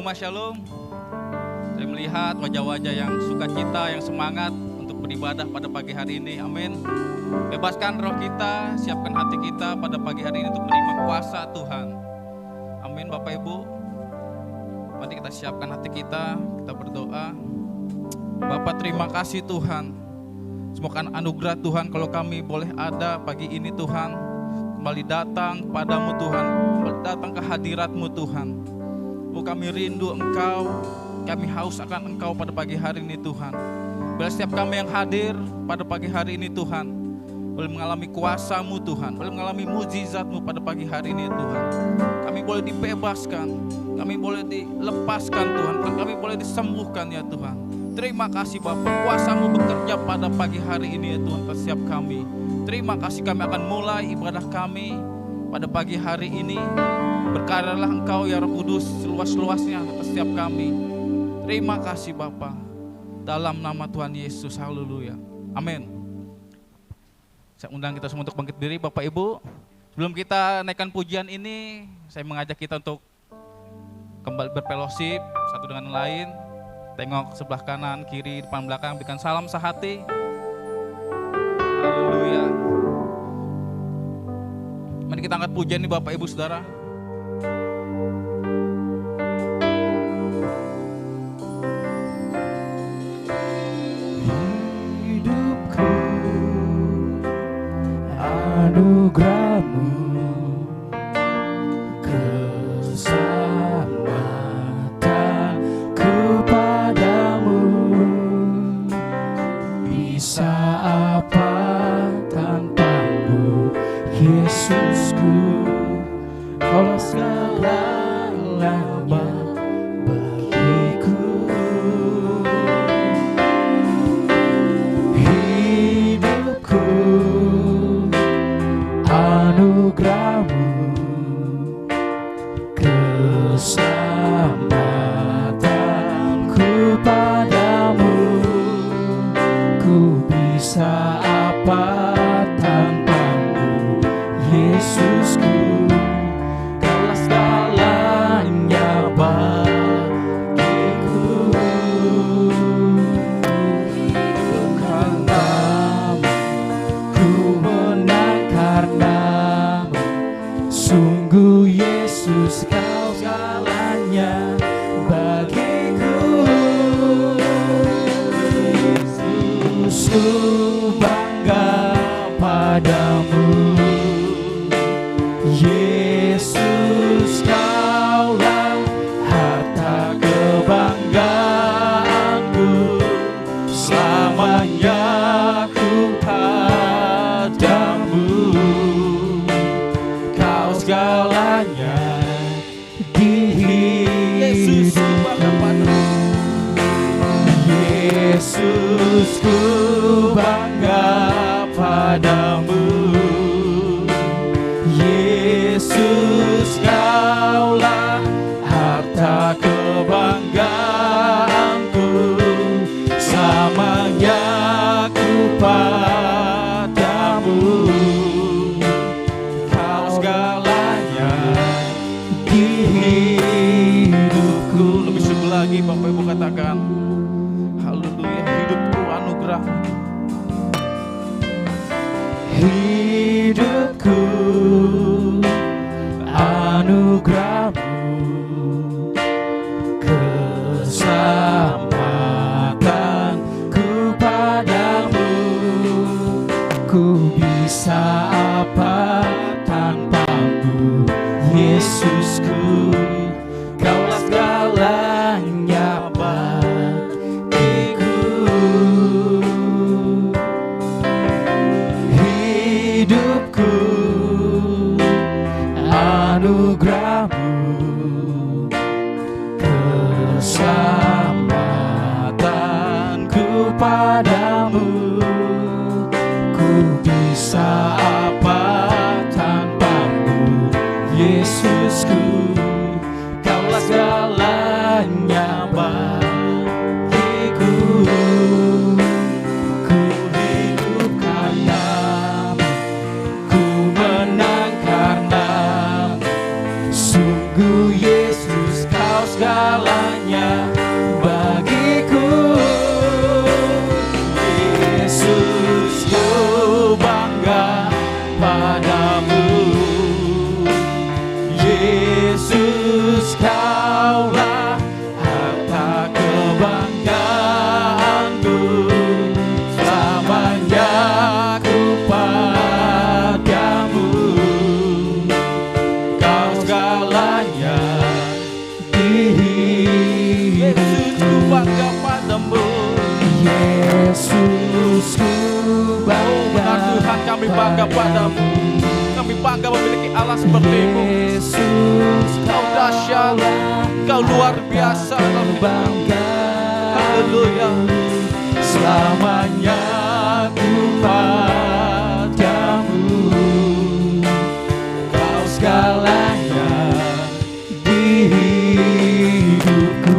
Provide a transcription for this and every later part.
Shalom, Shalom. Saya melihat wajah-wajah yang sukacita, yang semangat untuk beribadah pada pagi hari ini. Amin. Bebaskan roh kita, siapkan hati kita pada pagi hari ini untuk menerima kuasa Tuhan. Amin, Bapak Ibu. Mari kita siapkan hati kita berdoa. Bapak, terima kasih Tuhan. Semoga anugerah Tuhan kalau kami boleh ada pagi ini Tuhan. Kembali datang kepadamu Tuhan, kembali datang ke hadirat-Mu Tuhan. Oh, kami rindu Engkau, kami haus akan Engkau pada pagi hari ini Tuhan. Bila setiap kami yang hadir pada pagi hari ini Tuhan, boleh mengalami kuasa-Mu Tuhan, boleh mengalami mujizat-Mu pada pagi hari ini Tuhan. Kami boleh dibebaskan, kami boleh dilepaskan Tuhan, kami boleh disembuhkan ya Tuhan. Terima kasih Bapak, kuasa-Mu bekerja pada pagi hari ini ya Tuhan atas setiap kami. Terima kasih, kami akan mulai ibadah kami pada pagi hari ini. Berkaryalah Engkau ya Roh Kudus seluas-luasnya atas setiap kami. Terima kasih Bapa. Dalam nama Tuhan Yesus, haleluya. Amin. Saya undang kita semua untuk bangkit diri Bapak Ibu. Sebelum kita naikkan pujian ini, saya mengajak kita untuk kembali berfellowship satu dengan lain. Tengok sebelah kanan, kiri, depan, belakang, berikan salam sehati. Haleluya. Mari kita angkat pujian ini Bapak Ibu Saudara. Anugerah-Mu, keselamatan kepadamu. Bisa apa tanpa-Mu, Yesusku? Kaulah segala-galanya bagiku. Hidupku anugerah-Mu, keselamatanku padamu. Ku bisa apa tanpa-Mu, Yesusku? Kaulah segalanya bagiku. Karena-Mu ku menang, karena-Mu sungguh Yesus Kau segalanya bagiku. Yesus, ku bangga padamu. Yesus, Kaulah harta kebanggaanku. Selamanya ku padamu. Kau segalanya di hidupku. Yesus, ku bangga padamu. Yesus, Kaulah harta kebanggaanku. Selamanya ku padamu. Kau segalanya di hidupku. Lebih sungguh lagi Bapak Ibu katakan, haleluya, hidupku anugerah. Hidupku anugerah-Mu, keselamatanku padamu. Ku bisa apa tanpa-Mu, Yesusku? Kaulah segalanya bagiku. Hidupku anugerah-Mu, keselamatanku padamu. Ku bisa apa tanpa-Mu, Yesusku? Kaulah segalanya bagiku. Ku hidup karena-Mu, ku menang karena-Mu. Sungguh Yesus, Kau segala ku bangga. Benar Tuhan, kami bangga padamu. Kami bangga memiliki Allah seperti-Mu. Yesus, Kau dahsyat, Kau luar biasa, Kau bangga. Haleluya. Selamanya ku padamu, Kau segalanya di hidupku.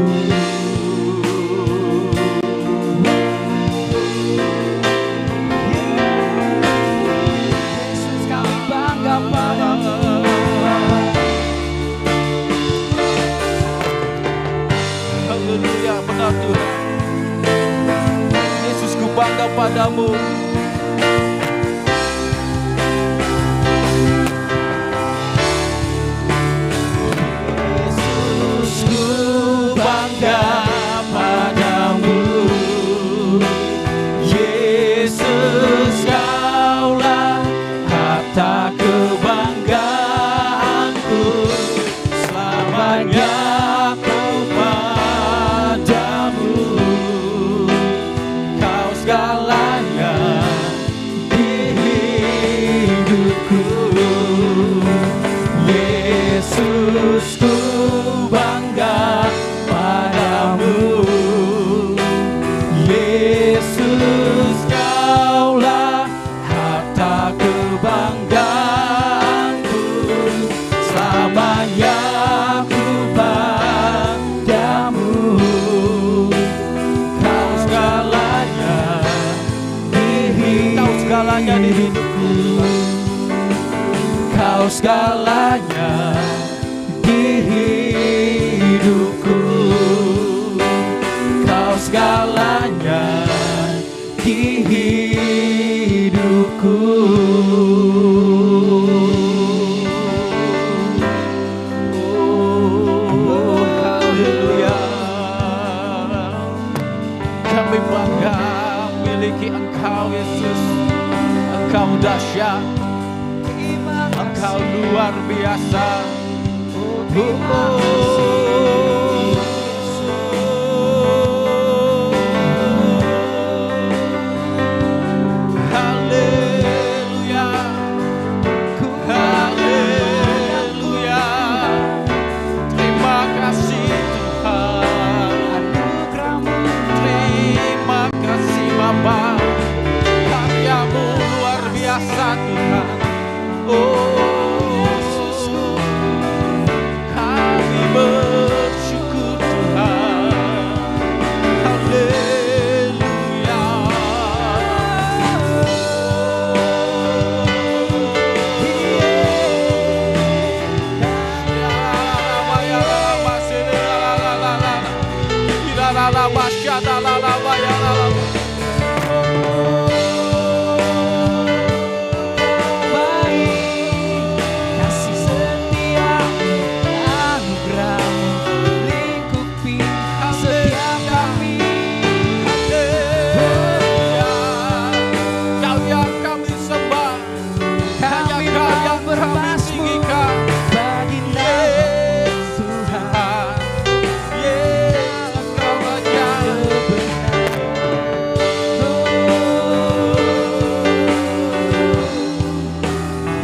Yesus, kami bangga padamu. Haleluya, benar Tuhan. Yesus, ku bangga padamu. Yesus, ku bangga padamu. Yesus, Kaulah harta kebanggaanku. Selamanya ku padamu, Kau segalanya di hidupku. Yesus, ku bangga padamu. Yesus, Kaulah harta kebanggaanku. Selamanya ku padamu, Kau segalanya di hidupku. Kau segalanya di hidupku. Kau segalanya di hidupku. Oh, haleluya. Kami bangga memiliki Engkau, Yesus. Engkau dahsyat, Engkau luar biasa. Haleluya, haleluya. Terima kasih Tuhan. Terima kasih Bapa. Karya-Mu luar biasa Tuhan. Kami bersyukur Tuhan. Haleluya. Kasih setiamu, anugerahmu lingkupi setiap kami. Kau yang kami sembah, Kami Kau yang mau kami berbasmu tinggikan. bagi nama Tuhan. Yesus, Kau Raja.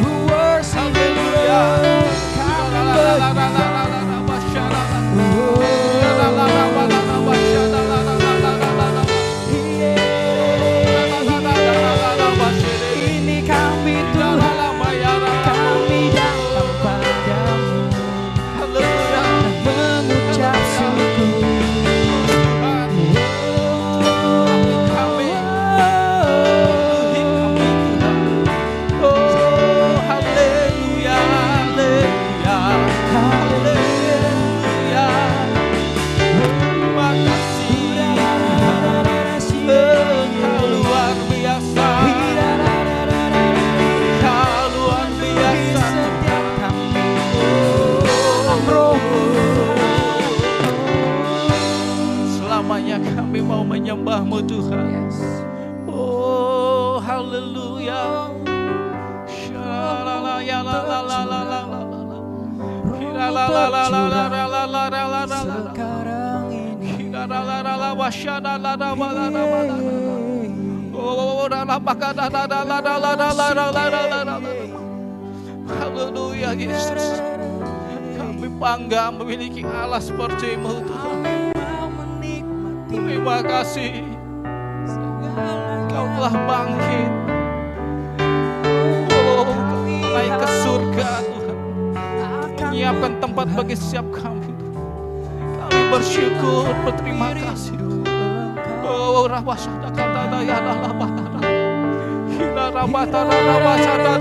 We worship you, Lord. Kami ini kami Tuhan, kami datang padamu mengucap syukur. Selamanya kami mau menyembah-Mu Tuhan. Oh, haleluya. Sekarang ini Oh, Haleluya Yesus. Kami bangga memiliki Allah seperti-Mu Tuhan. Terima kasih. Kau telah bangkit. Oh, Kau naik ke surga Tuhan. Menyiapkan tempat bagi setiap kami. Kami bersyukur, berterima kasih. Oh, Rabashada kata ya Allah. Hila Rabata Rabashada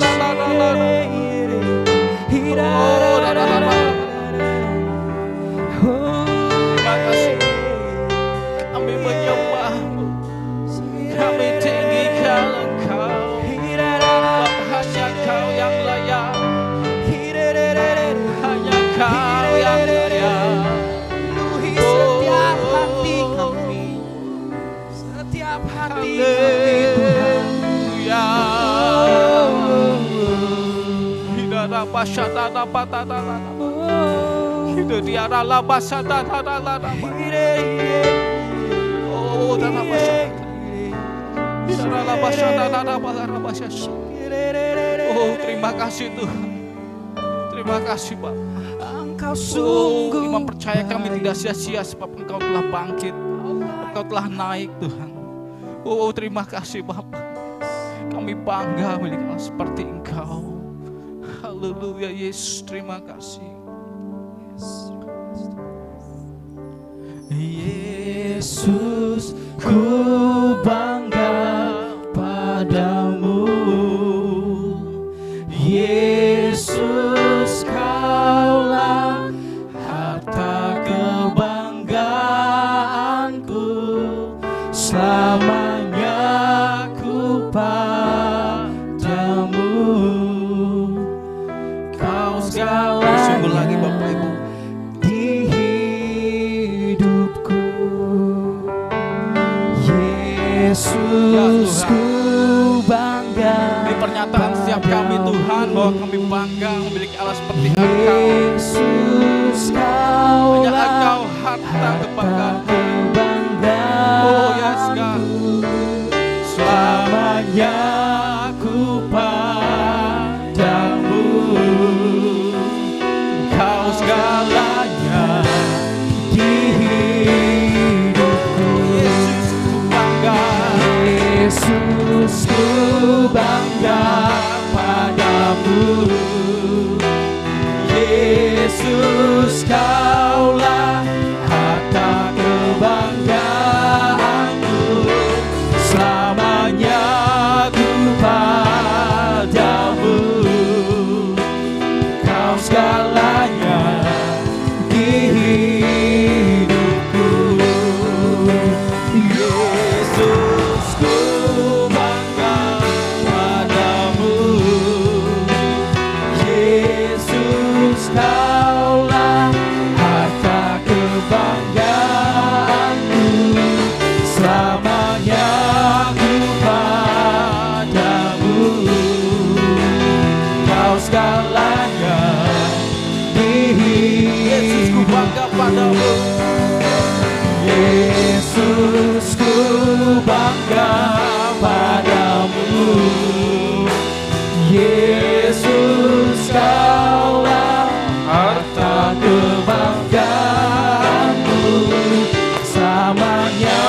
terima kasih. Kami menyembah-Mu. Kami tinggikan Engkau. Hanya Kau yang layak. Hanya Kau yang layak. Setiap hati kami, setiap hati kami Tuhan. Itu dia adalah bahasa Oh, terima kasih Tuhan. Terima kasih Pak. Engkau sungguh Imam percaya kami tidak sia-sia sebab Engkau telah bangkit. Engkau telah naik Tuhan. Oh, terima kasih Bapak. Kami bangga memiliki Allah seperti Engkau. Haleluya Yesus, terima kasih. Yesus, ku bangga padamu. Yesus, Kaulah harta kebanggaanku. Selamanya ku padamu. Kau segalanya. Sungguh lagi Bapak Ibu. Di hidupku, Yesus, ku bangga. Di pernyataan setiap kami Tuhan bahwa kami bangga memiliki Allah seperti Engkau. Yesus, Hanya Kaulah Engkau harta kebanggaan. Oh yes God. selamanya ku padamu. Kau segalanya di hidupku. Yesus ku bangga. Yesus, ku bangga padamu. Yesus, Kaulah harta kebanggaanku. Selamanya ku padamu. Kau segalanya di hidupku. Yesus, ku bangga padamu. Yesus, Kaulah harta kebanggaanku. Selamanya ku padamu. Kau segalanya di Yesus ku bangga padamu. Yesus, ku bangga padamu. Yesus, Kaulah harta kebanggaanku. Selamanya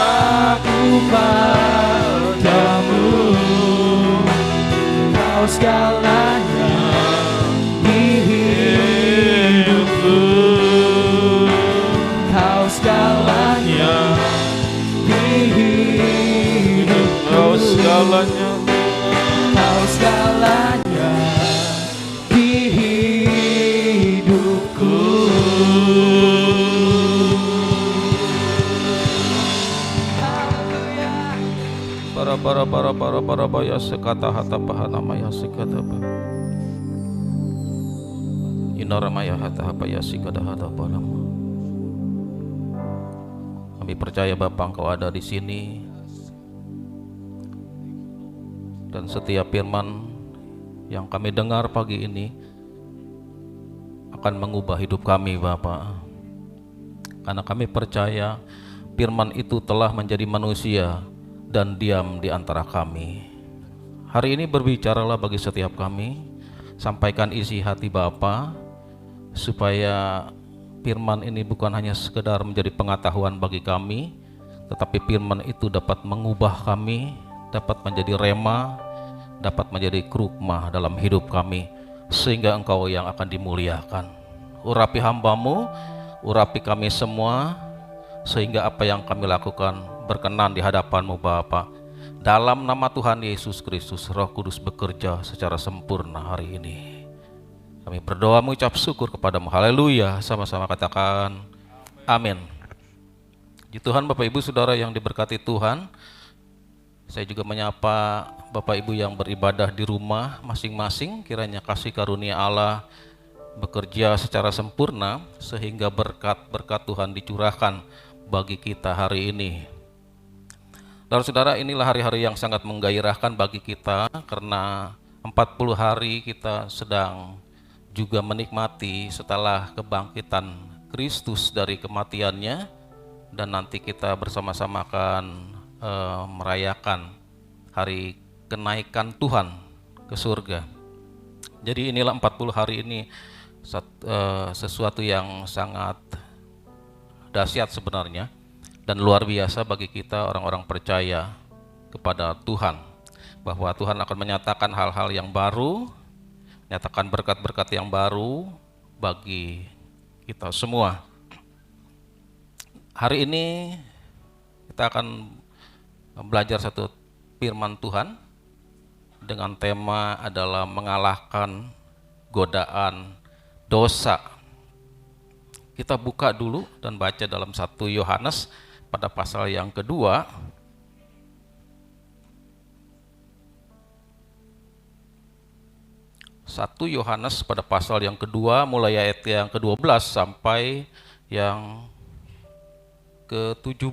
ku padamu. Kau segalanya di hidupku. Kau segalanya di hidupku. Kau segalanya. Kau segalanya di hidupku. Para baya sekata hata pahana maya sekata ba. Inara maya hata hapaya sikada hata parama. Kami percaya Bapa Engkau ada di sini. Dan setiap firman yang kami dengar pagi ini akan mengubah hidup kami Bapa. Karena kami percaya firman itu telah menjadi manusia dan diam di antara kami. Hari ini berbicaralah bagi setiap kami, sampaikan isi hati Bapa, supaya firman ini bukan hanya sekedar menjadi pengetahuan bagi kami, tetapi firman itu dapat mengubah kami, dapat menjadi rema, dapat menjadi krukmah dalam hidup kami, sehingga Engkau yang akan dimuliakan. Urapi hamba-Mu, urapi kami semua, sehingga apa yang kami lakukan berkenan di hadapan-Mu Bapa. Dalam nama Tuhan Yesus Kristus, Roh Kudus bekerja secara sempurna hari ini. Kami berdoa mengucap syukur kepada-Mu. Haleluya. Sama-sama katakan amin. Di Tuhan, Bapak Ibu Saudara yang diberkati Tuhan, saya juga menyapa Bapak Ibu yang beribadah di rumah masing-masing. Kiranya kasih karunia Allah bekerja secara sempurna sehingga berkat-berkat Tuhan dicurahkan bagi kita hari ini. Saudara-saudara, inilah hari-hari yang sangat menggairahkan bagi kita, karena 40 hari kita sedang juga menikmati setelah kebangkitan Kristus dari kematiannya, dan nanti kita bersama-sama akan merayakan hari kenaikan Tuhan ke surga. Jadi inilah 40 hari ini sesuatu yang sangat dahsyat sebenarnya dan luar biasa bagi kita orang-orang percaya kepada Tuhan, bahwa Tuhan akan menyatakan hal-hal yang baru, menyatakan berkat-berkat yang baru bagi kita semua. Hari ini kita akan belajar satu firman Tuhan dengan tema adalah mengalahkan godaan dosa. Kita buka dulu dan baca dalam 1 Yohanes pada pasal yang kedua. 1 Yohanes pada pasal yang kedua, mulai ayat yang ke-12 sampai yang ke-17.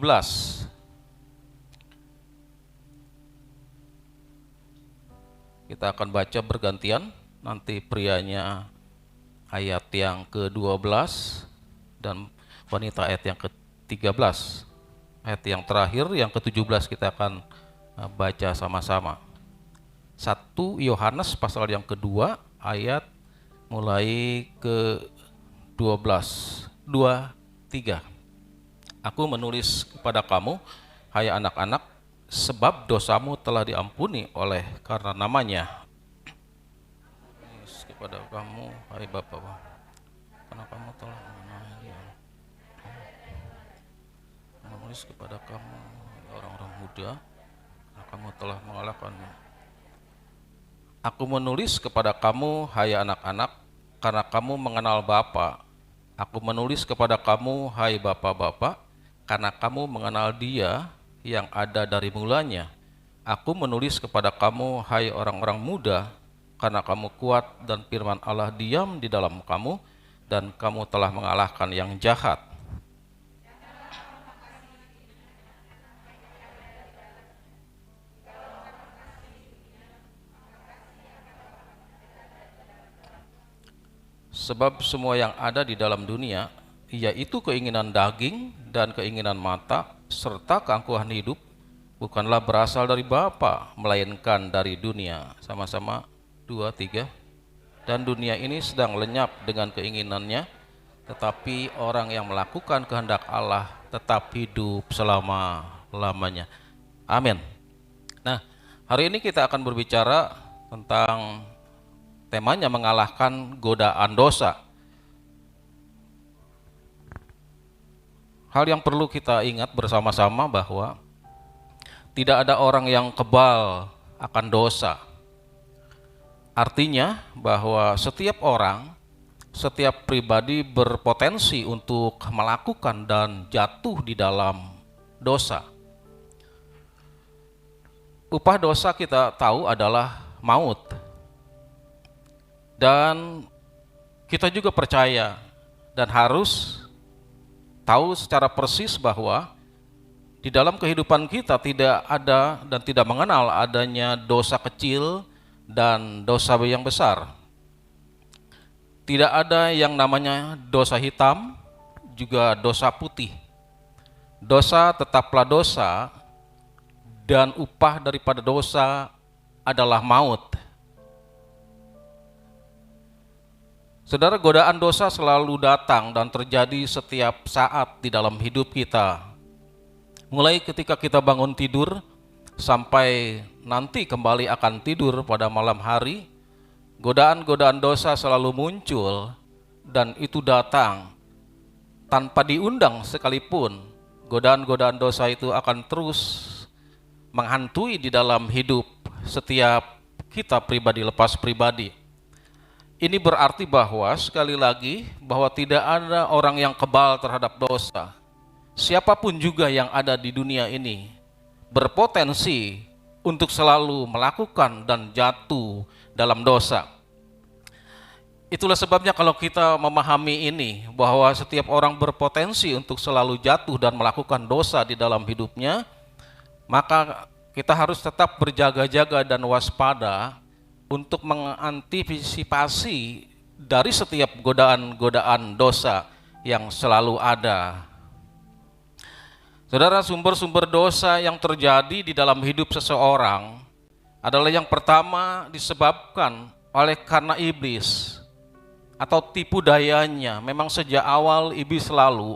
Kita akan baca bergantian, nanti prianya ayat yang ke-12 dan wanita ayat yang ke-13. Ayat yang terakhir, yang ke-17 kita akan baca sama-sama. 1 Yohanes pasal yang kedua, ayat mulai ke-12. 2-3. Aku menulis kepada kamu, hai anak-anak, sebab dosamu telah diampuni oleh karena namanya. Menulis kepada kamu, hai Bapa, karena kamu telah mengenal Dia. Menulis kepada kamu, orang-orang muda, karena kamu telah mengalahkannya. Aku menulis kepada kamu, hai anak-anak, karena kamu mengenal Bapa. Aku menulis kepada kamu, hai Bapa-Bapa, karena kamu mengenal Dia yang ada dari mulanya. Aku menulis kepada kamu, hai orang-orang muda, karena kamu kuat dan firman Allah diam di dalam kamu, dan kamu telah mengalahkan yang jahat. Sebab semua yang ada di dalam dunia, yaitu keinginan daging dan keinginan mata, serta keangkuhan hidup, bukanlah berasal dari Bapa, melainkan dari dunia. Sama-sama 2-3. Dan dunia ini sedang lenyap dengan keinginannya, tetapi orang yang melakukan kehendak Allah tetap hidup selama-lamanya. Amin. Nah, hari ini kita akan berbicara tentang temanya mengalahkan godaan dosa. Hal yang perlu kita ingat bersama-sama bahwa tidak ada orang yang kebal akan dosa. Artinya bahwa setiap orang, setiap pribadi berpotensi untuk melakukan dan jatuh di dalam dosa. Upah dosa kita tahu adalah maut. Dan kita juga percaya dan harus tahu secara persis bahwa di dalam kehidupan kita tidak ada dan tidak mengenal adanya dosa kecil dan dosa yang besar. Tidak ada yang namanya dosa hitam, juga dosa putih. Dosa tetaplah dosa, dan upah daripada dosa adalah maut. Saudara, godaan dosa selalu datang dan terjadi setiap saat di dalam hidup kita. Mulai ketika kita bangun tidur sampai nanti kembali akan tidur pada malam hari, godaan-godaan dosa selalu muncul dan itu datang tanpa diundang sekalipun. Godaan-godaan dosa itu akan terus menghantui di dalam hidup setiap kita pribadi lepas pribadi. Ini berarti bahwa sekali lagi bahwa tidak ada orang yang kebal terhadap dosa. Siapapun juga yang ada di dunia ini berpotensi untuk selalu melakukan dan jatuh dalam dosa. Itulah sebabnya kalau kita memahami ini bahwa setiap orang berpotensi untuk selalu jatuh dan melakukan dosa di dalam hidupnya, maka kita harus tetap berjaga-jaga dan waspada untuk mengantisipasi dari setiap godaan-godaan dosa yang selalu ada. Saudara, sumber-sumber dosa yang terjadi di dalam hidup seseorang adalah yang pertama disebabkan oleh karena iblis atau tipu dayanya. Memang sejak awal iblis selalu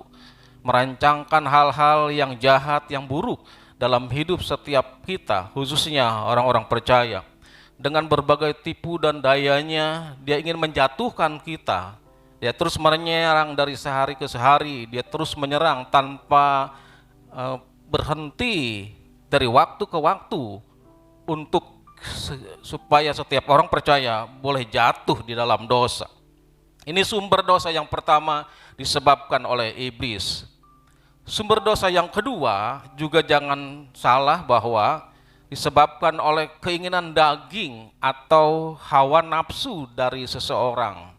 merancangkan hal-hal yang jahat, yang buruk dalam hidup setiap kita, khususnya orang-orang percaya. Dengan berbagai tipu dan dayanya, dia ingin menjatuhkan kita. Dia terus menyerang dari sehari ke sehari, dia terus menyerang tanpa berhenti dari waktu ke waktu untuk supaya setiap orang percaya boleh jatuh di dalam dosa. Ini sumber dosa yang pertama disebabkan oleh iblis. Sumber dosa yang kedua juga jangan salah bahwa disebabkan oleh keinginan daging atau hawa nafsu dari seseorang.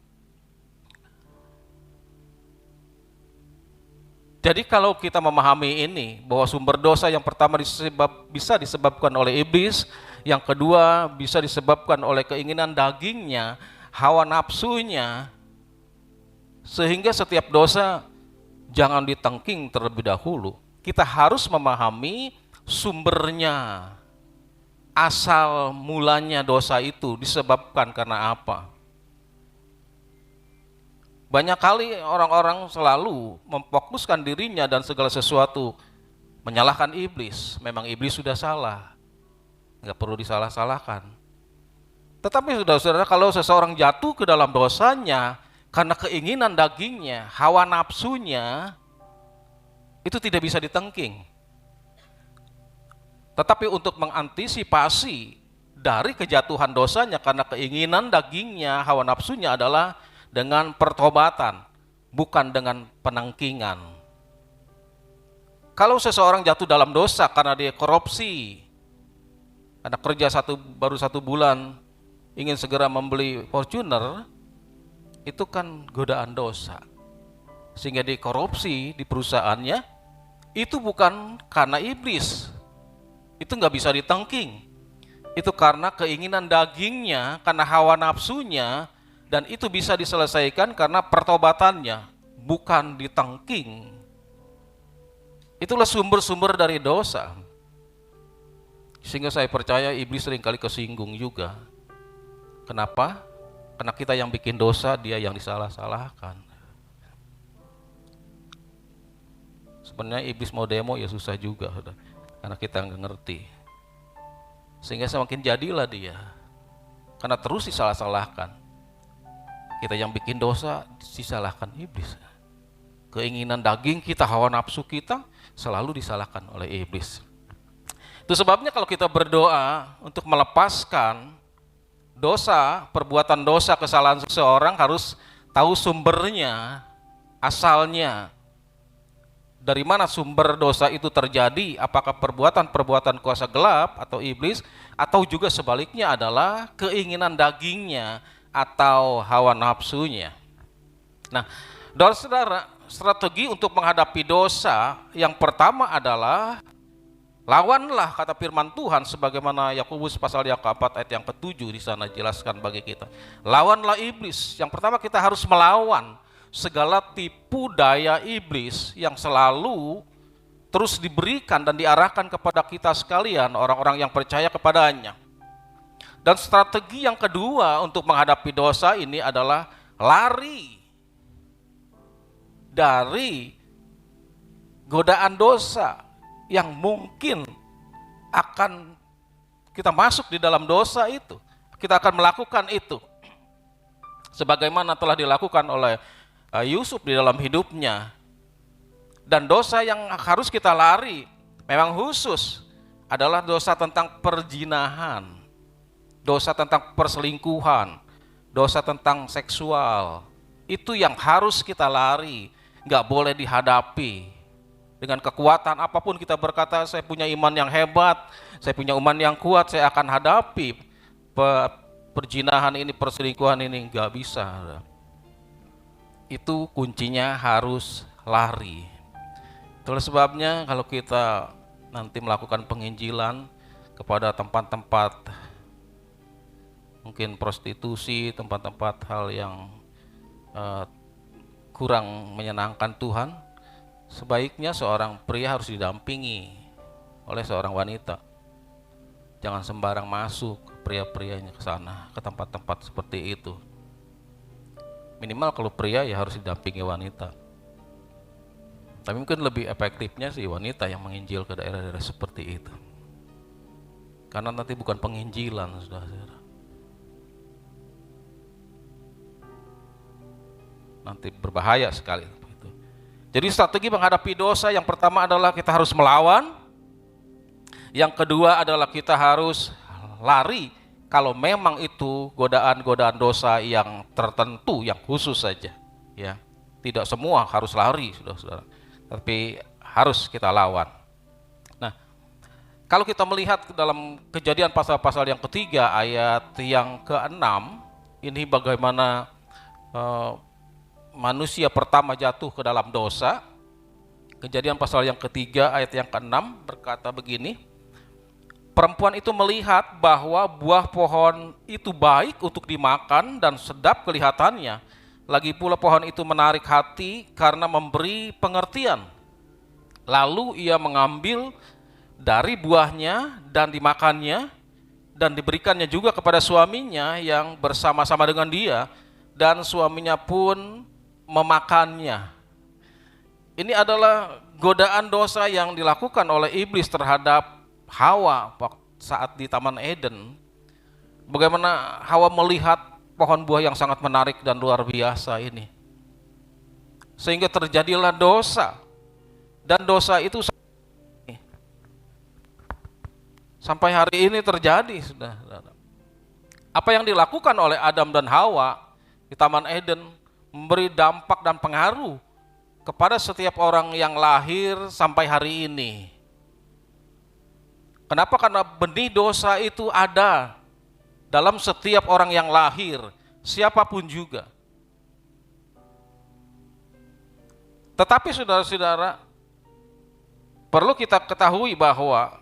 Jadi kalau kita memahami ini bahwa sumber dosa yang pertama bisa disebabkan oleh iblis, yang kedua bisa disebabkan oleh keinginan dagingnya, hawa nafsunya, sehingga setiap dosa jangan ditengking terlebih dahulu. Kita harus memahami sumbernya. Asal mulanya dosa itu disebabkan karena apa? Banyak kali orang-orang selalu memfokuskan dirinya dan segala sesuatu menyalahkan iblis. Memang iblis sudah salah, nggak perlu disalah-salahkan. Tetapi saudara-saudara, kalau seseorang jatuh ke dalam dosanya karena keinginan dagingnya, hawa nafsunya, itu tidak bisa ditengking. Tetapi untuk mengantisipasi dari kejatuhan dosanya karena keinginan dagingnya, hawa nafsunya adalah dengan pertobatan, bukan dengan penangkingan. Kalau seseorang jatuh dalam dosa karena dia korupsi, karena kerja baru satu bulan, ingin segera membeli Fortuner, itu kan godaan dosa. Sehingga dia korupsi di perusahaannya, itu bukan karena iblis. Itu nggak bisa ditengking. Itu karena keinginan dagingnya, karena hawa nafsunya, dan itu bisa diselesaikan karena pertobatannya, bukan ditengking. Itulah sumber-sumber dari dosa. Sehingga saya percaya iblis seringkali kesinggung juga. Kenapa? Karena kita yang bikin dosa, dia yang disalah-salahkan. Sebenarnya iblis mau demo ya susah juga, karena kita nggak ngerti. Sehingga semakin jadilah dia, karena terus disalah-salahkan. Kita yang bikin dosa disalahkan iblis. Keinginan daging kita, hawa nafsu kita selalu disalahkan oleh iblis. Itu sebabnya kalau kita berdoa untuk melepaskan dosa, perbuatan dosa, kesalahan seseorang, harus tahu sumbernya, asalnya. Dari mana sumber dosa itu terjadi? Apakah perbuatan-perbuatan kuasa gelap atau iblis, atau juga sebaliknya adalah keinginan dagingnya atau hawa nafsunya. Nah, saudara, strategi untuk menghadapi dosa yang pertama adalah lawanlah, kata firman Tuhan sebagaimana Yakobus pasal yang keempat ayat yang ke-7 di sana jelaskan bagi kita. Lawanlah iblis. Yang pertama kita harus melawan segala tipu daya iblis yang selalu terus diberikan dan diarahkan kepada kita sekalian, orang-orang yang percaya kepadanya. Dan strategi yang kedua untuk menghadapi dosa ini adalah lari dari godaan dosa yang mungkin akan kita masuk di dalam dosa itu. Kita akan melakukan itu. Sebagaimana telah dilakukan oleh Yusuf di dalam hidupnya. Dan dosa yang harus kita lari memang khusus adalah dosa tentang perzinahan, dosa tentang perselingkuhan, dosa tentang seksual. Itu yang harus kita lari, nggak boleh dihadapi. Dengan kekuatan apapun kita berkata, saya punya iman yang hebat, saya punya iman yang kuat, saya akan hadapi perzinahan ini, perselingkuhan ini, nggak bisa. Itu kuncinya harus lari. Itulah sebabnya kalau kita nanti melakukan penginjilan kepada tempat-tempat mungkin prostitusi, tempat-tempat hal yang kurang menyenangkan Tuhan, sebaiknya seorang pria harus didampingi oleh seorang wanita. Jangan sembarang masuk pria-prianya ke sana, ke tempat-tempat seperti itu. Minimal kalau pria ya harus didampingi wanita. Tapi mungkin lebih efektifnya sih wanita yang menginjil ke daerah-daerah seperti itu. Karena nanti bukan penginjilan, saudara-saudara. Nanti berbahaya sekali. Jadi strategi menghadapi dosa yang pertama adalah kita harus melawan. Yang kedua adalah kita harus lari kalau memang itu godaan-godaan dosa yang tertentu, yang khusus saja. Ya, tidak semua harus lari, saudara-saudara. Tapi harus kita lawan. Nah, kalau kita melihat dalam Kejadian pasal-pasal yang ketiga ayat yang ke-6, ini bagaimana manusia pertama jatuh ke dalam dosa. Kejadian pasal yang ketiga ayat yang ke-6 berkata begini, perempuan itu melihat bahwa buah pohon itu baik untuk dimakan dan sedap kelihatannya. Lagi pula pohon itu menarik hati karena memberi pengertian. Lalu ia mengambil dari buahnya dan dimakannya dan diberikannya juga kepada suaminya yang bersama-sama dengan dia, dan suaminya pun memakannya. Ini adalah godaan dosa yang dilakukan oleh iblis terhadap Hawa saat di Taman Eden. Bagaimana Hawa melihat pohon buah yang sangat menarik dan luar biasa ini, sehingga terjadilah dosa. Dan dosa itu sampai hari ini terjadi. Apa yang dilakukan oleh Adam dan Hawa di Taman Eden memberi dampak dan pengaruh kepada setiap orang yang lahir sampai hari ini. Kenapa? Karena benih dosa itu ada dalam setiap orang yang lahir, siapapun juga. Tetapi saudara-saudara, perlu kita ketahui bahwa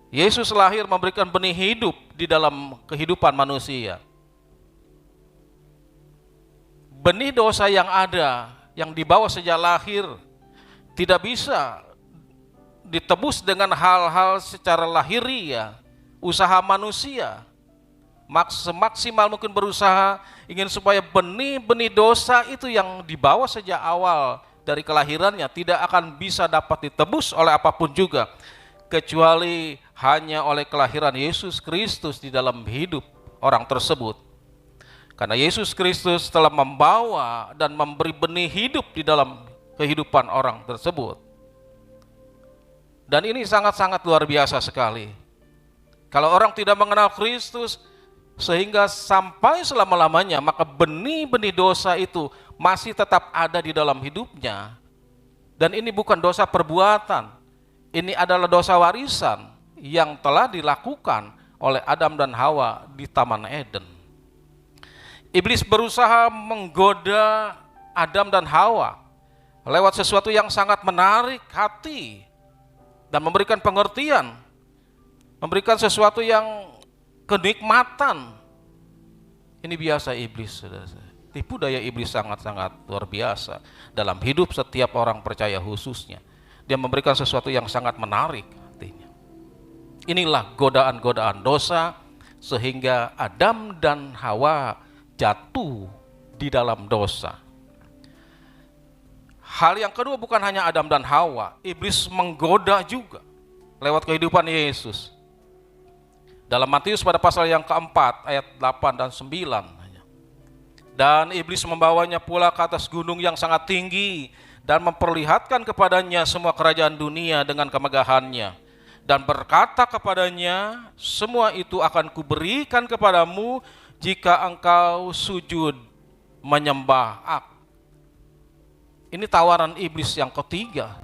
Yesus lahir memberikan benih hidup di dalam kehidupan manusia. Benih dosa yang ada, yang dibawa sejak lahir, tidak bisa ditebus dengan hal-hal secara lahiriah, usaha manusia. Semaksimal mungkin berusaha ingin supaya benih-benih dosa itu yang dibawa sejak awal dari kelahirannya tidak akan bisa dapat ditebus oleh apapun juga, kecuali hanya oleh kelahiran Yesus Kristus di dalam hidup orang tersebut. Karena Yesus Kristus telah membawa dan memberi benih hidup di dalam kehidupan orang tersebut. Dan ini sangat-sangat luar biasa sekali. Kalau orang tidak mengenal Kristus sehingga sampai selama-lamanya, maka benih-benih dosa itu masih tetap ada di dalam hidupnya. Dan ini bukan dosa perbuatan, ini adalah dosa warisan yang telah dilakukan oleh Adam dan Hawa di Taman Eden. Iblis berusaha menggoda Adam dan Hawa lewat sesuatu yang sangat menarik hati dan memberikan pengertian, memberikan sesuatu yang kenikmatan. Ini biasa iblis, saudara. Tipu daya iblis sangat-sangat luar biasa dalam hidup setiap orang percaya khususnya. Dia memberikan sesuatu yang sangat menarik artinya. Inilah godaan-godaan dosa sehingga Adam dan Hawa jatuh di dalam dosa. Hal yang kedua, bukan hanya Adam dan Hawa, iblis menggoda juga lewat kehidupan Yesus. Dalam Matius pada pasal yang keempat ayat 8 dan 9. Dan iblis membawanya pula ke atas gunung yang sangat tinggi dan memperlihatkan kepadanya semua kerajaan dunia dengan kemegahannya. Dan berkata kepadanya, semua itu akan kuberikan kepadamu jika engkau sujud menyembah aku. Ini tawaran iblis yang ketiga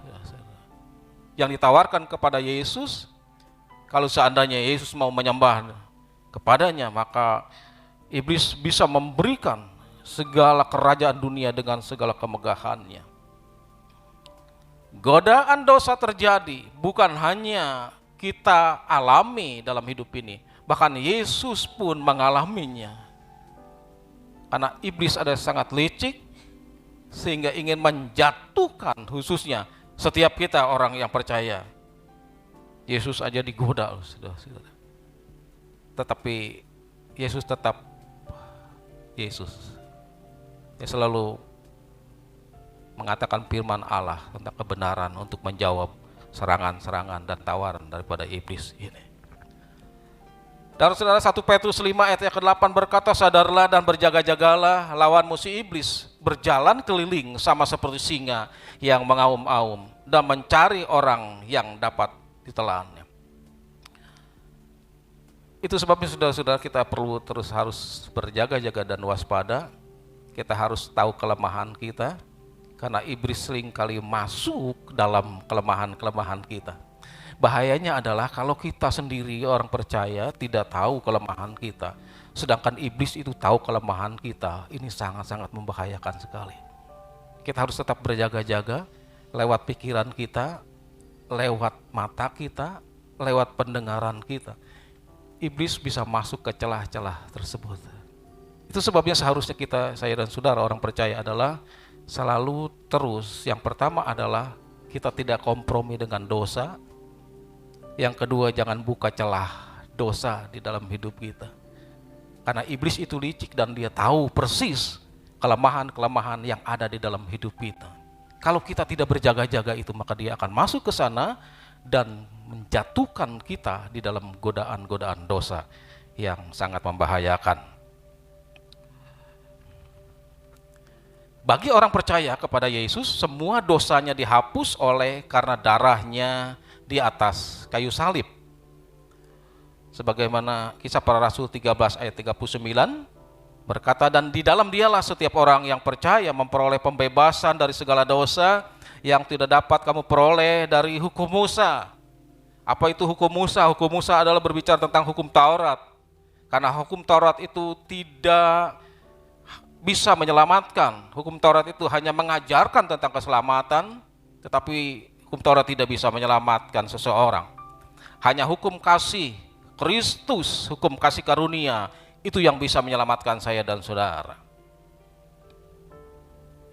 yang ditawarkan kepada Yesus. Kalau seandainya Yesus mau menyembah kepadanya, maka iblis bisa memberikan segala kerajaan dunia dengan segala kemegahannya. Godaan dosa terjadi bukan hanya kita alami dalam hidup ini, bahkan Yesus pun mengalaminya. Karena iblis ada sangat licik sehingga ingin menjatuhkan khususnya setiap kita orang yang percaya. Yesus aja digoda, saudara-saudara. Tetapi Yesus tetap Yesus. Dia selalu mengatakan firman Allah tentang kebenaran untuk menjawab serangan-serangan dan tawaran daripada iblis ini. Dan saudara, 1 Petrus 5 ayat yang ke-8 berkata, sadarlah dan berjaga-jagalah, lawanmu si iblis berjalan keliling sama seperti singa yang mengaum-aum dan mencari orang yang dapat ditelannya. Itu sebabnya saudara-saudara, kita perlu terus harus berjaga-jaga dan waspada. Kita harus tahu kelemahan kita, karena iblis seringkali masuk dalam kelemahan-kelemahan kita. Bahayanya adalah kalau kita sendiri orang percaya tidak tahu kelemahan kita, sedangkan iblis itu tahu kelemahan kita. Ini sangat-sangat membahayakan sekali. Kita harus tetap berjaga-jaga lewat pikiran kita, lewat mata kita, lewat pendengaran kita. Iblis bisa masuk ke celah-celah tersebut. Itu sebabnya seharusnya kita, saya dan saudara orang percaya adalah selalu terus, yang pertama adalah kita tidak kompromi dengan dosa. Yang kedua, jangan buka celah dosa di dalam hidup kita. Karena iblis itu licik dan dia tahu persis kelemahan-kelemahan yang ada di dalam hidup kita. Kalau kita tidak berjaga-jaga itu, maka dia akan masuk ke sana dan menjatuhkan kita di dalam godaan-godaan dosa yang sangat membahayakan. Bagi orang percaya kepada Yesus, semua dosanya dihapus oleh karena darahnya di atas kayu salib. Sebagaimana Kisah Para Rasul 13 ayat 39 berkata, dan di dalam dialah setiap orang yang percaya memperoleh pembebasan dari segala dosa yang tidak dapat kamu peroleh dari hukum Musa. Apa itu hukum Musa? Hukum Musa adalah berbicara tentang hukum Taurat. Karena hukum Taurat itu tidak bisa menyelamatkan. Hukum Taurat itu hanya mengajarkan tentang keselamatan, tetapi hukum Taurat tidak bisa menyelamatkan seseorang. Hanya hukum kasih Kristus, hukum kasih karunia, itu yang bisa menyelamatkan saya dan saudara.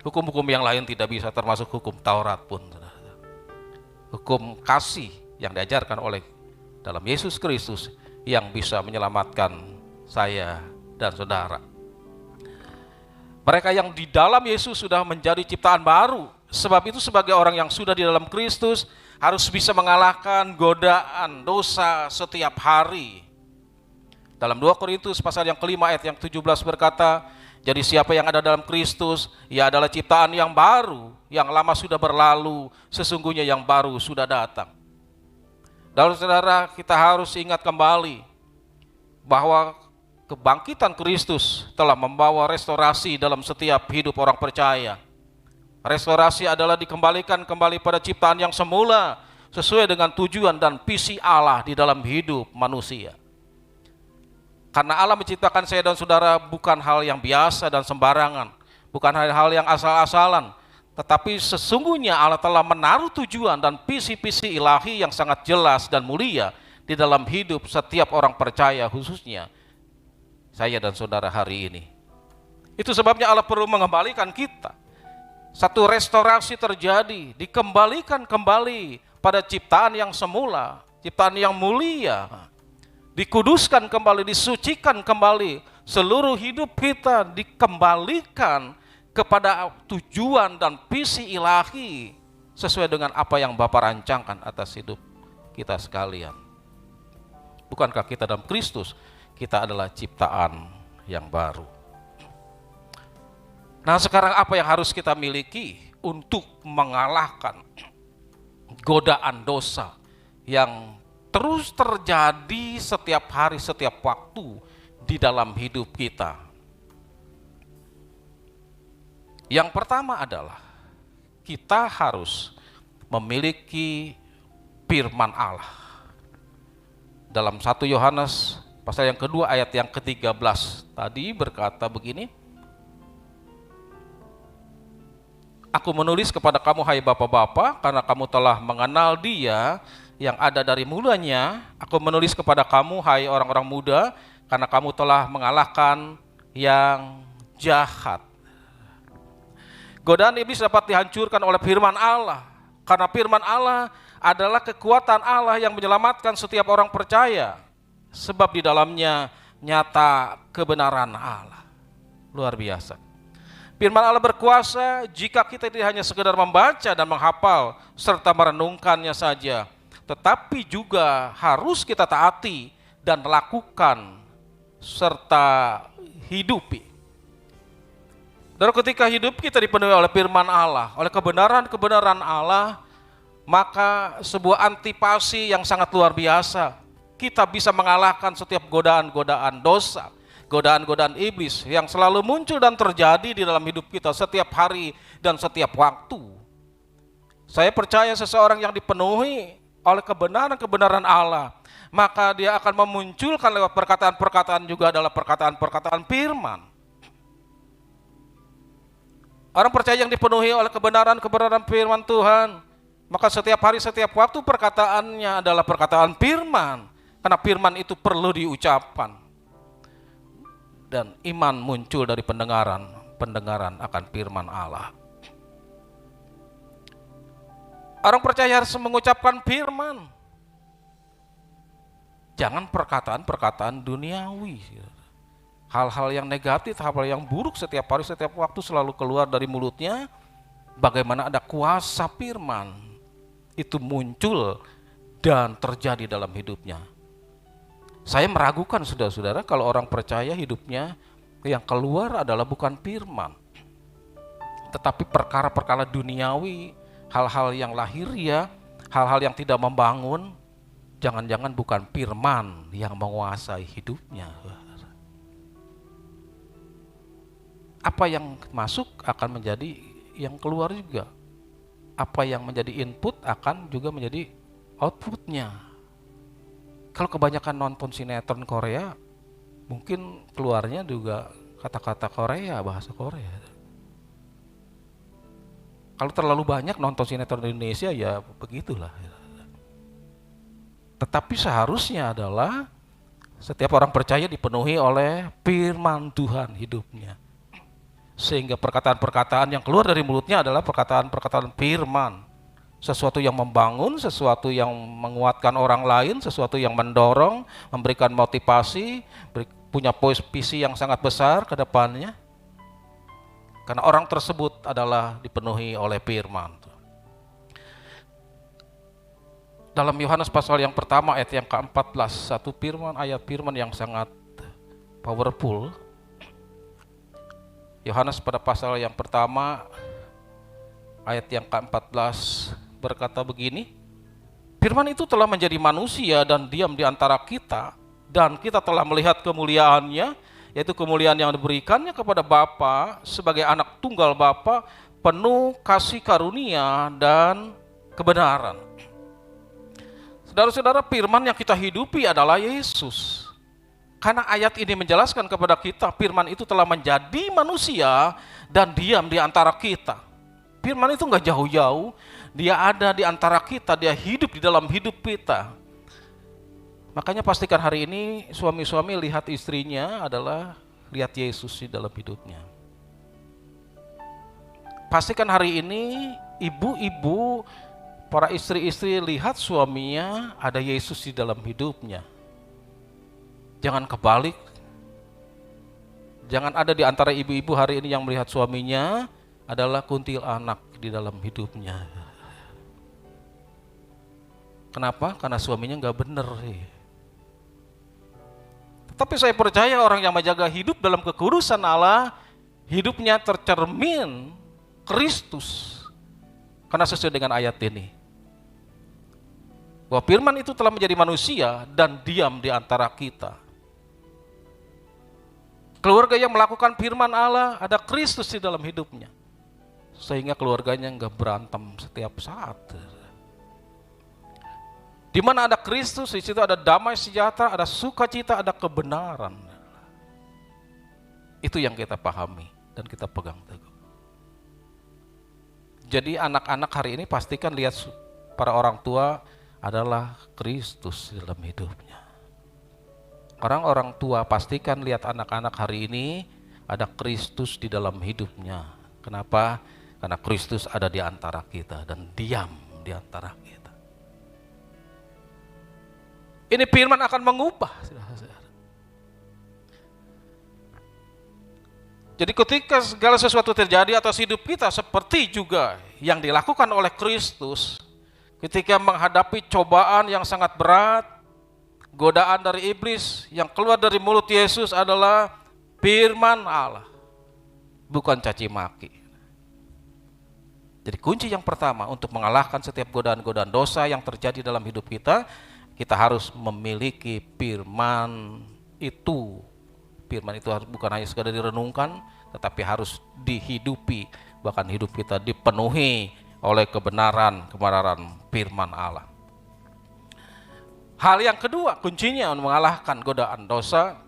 Hukum-hukum yang lain tidak bisa, termasuk hukum Taurat pun. Hukum kasih yang diajarkan oleh dalam Yesus Kristus yang bisa menyelamatkan saya dan saudara. Mereka yang di dalam Yesus sudah menjadi ciptaan baru. Sebab itu sebagai orang yang sudah di dalam Kristus harus bisa mengalahkan godaan dosa setiap hari. Dalam 2 Korintus pasal yang kelima ayat yang 17 berkata, jadi siapa yang ada dalam Kristus, ia adalah ciptaan yang baru, yang lama sudah berlalu, sesungguhnya yang baru sudah datang. Dan saudara, kita harus ingat kembali bahwa kebangkitan Kristus telah membawa restorasi dalam setiap hidup orang percaya. Restorasi adalah dikembalikan kembali pada ciptaan yang semula sesuai dengan tujuan dan visi Allah di dalam hidup manusia. Karena Allah menciptakan saya dan saudara bukan hal yang biasa dan sembarangan, bukan hal yang asal-asalan, tetapi sesungguhnya Allah telah menaruh tujuan dan visi-visi ilahi yang sangat jelas dan mulia di dalam hidup setiap orang percaya, khususnya saya dan saudara hari ini. Itu sebabnya Allah perlu mengembalikan kita Satu restorasi terjadi, dikembalikan kembali pada ciptaan yang semula, ciptaan yang mulia. Dikuduskan kembali, disucikan kembali. Seluruh hidup kita dikembalikan kepada tujuan dan visi ilahi sesuai dengan apa yang Bapa rancangkan atas hidup kita sekalian. Bukankah kita dalam Kristus, kita adalah ciptaan yang baru. Nah, sekarang apa yang harus kita miliki untuk mengalahkan godaan dosa yang terus terjadi setiap hari, setiap waktu di dalam hidup kita? Yang pertama adalah kita harus memiliki firman Allah. Dalam 1 Yohanes pasal yang kedua ayat yang ke-13 tadi berkata begini, Aku menulis kepada kamu hai bapak-bapak, karena kamu telah mengenal Dia yang ada dari mulanya. Aku menulis kepada kamu hai orang-orang muda, karena kamu telah mengalahkan yang jahat. Godaan iblis dapat dihancurkan oleh firman Allah, karena firman Allah adalah kekuatan Allah yang menyelamatkan setiap orang percaya, sebab di dalamnya nyata kebenaran Allah. Luar biasa. Firman Allah berkuasa jika kita tidak hanya sekedar membaca dan menghafal serta merenungkannya saja, tetapi juga harus kita taati dan lakukan serta hidupi. Dan ketika hidup kita dipenuhi oleh firman Allah, oleh kebenaran-kebenaran Allah, maka sebuah antipasi yang sangat luar biasa. Kita bisa mengalahkan setiap godaan-godaan dosa, godaan-godaan iblis yang selalu muncul dan terjadi di dalam hidup kita setiap hari dan setiap waktu. Saya percaya seseorang yang dipenuhi oleh kebenaran-kebenaran Allah, maka dia akan memunculkan lewat perkataan-perkataan juga adalah perkataan-perkataan firman. Orang percaya yang dipenuhi oleh kebenaran-kebenaran firman Tuhan, maka setiap hari, setiap waktu perkataannya adalah perkataan firman, karena firman itu perlu diucapkan. Dan iman muncul dari pendengaran akan firman Allah. Orang percaya harus mengucapkan firman. Jangan perkataan-perkataan duniawi. Hal-hal yang negatif, hal-hal yang buruk setiap hari, setiap waktu selalu keluar dari mulutnya. Bagaimana ada kuasa firman itu muncul dan terjadi dalam hidupnya. Saya meragukan saudara-saudara kalau orang percaya hidupnya yang keluar adalah bukan firman, tetapi perkara-perkara duniawi, hal-hal yang lahiriah, hal-hal yang tidak membangun. Jangan-jangan bukan firman yang menguasai hidupnya. Apa yang masuk akan menjadi yang keluar juga. Apa yang menjadi input akan juga menjadi outputnya. Kalau kebanyakan nonton sinetron Korea, mungkin keluarnya juga kata-kata Korea, bahasa Korea. Kalau terlalu banyak nonton sinetron Indonesia, ya begitulah. Tetapi seharusnya adalah setiap orang percaya dipenuhi oleh firman Tuhan hidupnya. Sehingga perkataan-perkataan yang keluar dari mulutnya adalah perkataan-perkataan firman. Sesuatu yang membangun, sesuatu yang menguatkan orang lain, sesuatu yang mendorong, memberikan motivasi, punya visi yang sangat besar ke depannya. Karena orang tersebut adalah dipenuhi oleh firman. Dalam Yohanes pasal yang pertama ayat yang ke-14, satu ayat firman yang sangat powerful. Yohanes pada pasal yang pertama ayat yang ke-14 berkata begini, firman itu telah menjadi manusia dan diam di antara kita, dan kita telah melihat kemuliaannya, yaitu kemuliaan yang diberikannya kepada Bapa sebagai anak tunggal Bapa, penuh kasih karunia dan kebenaran. Saudara-saudara, firman yang kita hidupi adalah Yesus. Karena ayat ini menjelaskan kepada kita, firman itu telah menjadi manusia dan diam di antara kita. Firman itu enggak jauh-jauh, dia ada di antara kita, dia hidup di dalam hidup kita. Makanya pastikan hari ini suami-suami lihat istrinya adalah lihat Yesus di dalam hidupnya. pastikan hari ini ibu-ibu, para istri-istri lihat suaminya ada Yesus di dalam hidupnya. Jangan kebalik. Jangan ada di antara ibu-ibu hari ini yang melihat suaminya adalah kuntilanak di dalam hidupnya. Kenapa? Karena suaminya nggak bener. Tapi saya percaya orang yang menjaga hidup dalam kekudusan Allah, hidupnya tercermin Kristus. Karena sesuai dengan ayat ini, bahwa firman itu telah menjadi manusia dan diam di antara kita. Keluarga yang melakukan firman Allah, ada Kristus di dalam hidupnya, sehingga keluarganya nggak berantem setiap saat. Di mana ada Kristus, di situ ada damai sejahtera, ada sukacita, ada kebenaran. Itu yang kita pahami dan kita pegang teguh. Jadi anak-anak hari ini pastikan lihat para orang tua adalah Kristus dalam hidupnya. Orang tua pastikan lihat anak-anak hari ini ada Kristus di dalam hidupnya. Kenapa? Karena Kristus ada di antara kita dan diam di antara kita. Ini firman akan mengubah. Jadi ketika segala sesuatu terjadi atas hidup kita seperti juga yang dilakukan oleh Kristus, ketika menghadapi cobaan yang sangat berat, godaan dari iblis yang keluar dari mulut Yesus adalah firman Allah, bukan caci maki. Jadi kunci yang pertama untuk mengalahkan setiap godaan-godaan dosa yang terjadi dalam hidup kita, kita harus memiliki firman itu. Firman itu bukan hanya sekadar direnungkan, tetapi harus dihidupi, bahkan hidup kita dipenuhi oleh kebenaran firman Allah. Hal yang kedua, kuncinya untuk mengalahkan godaan dosa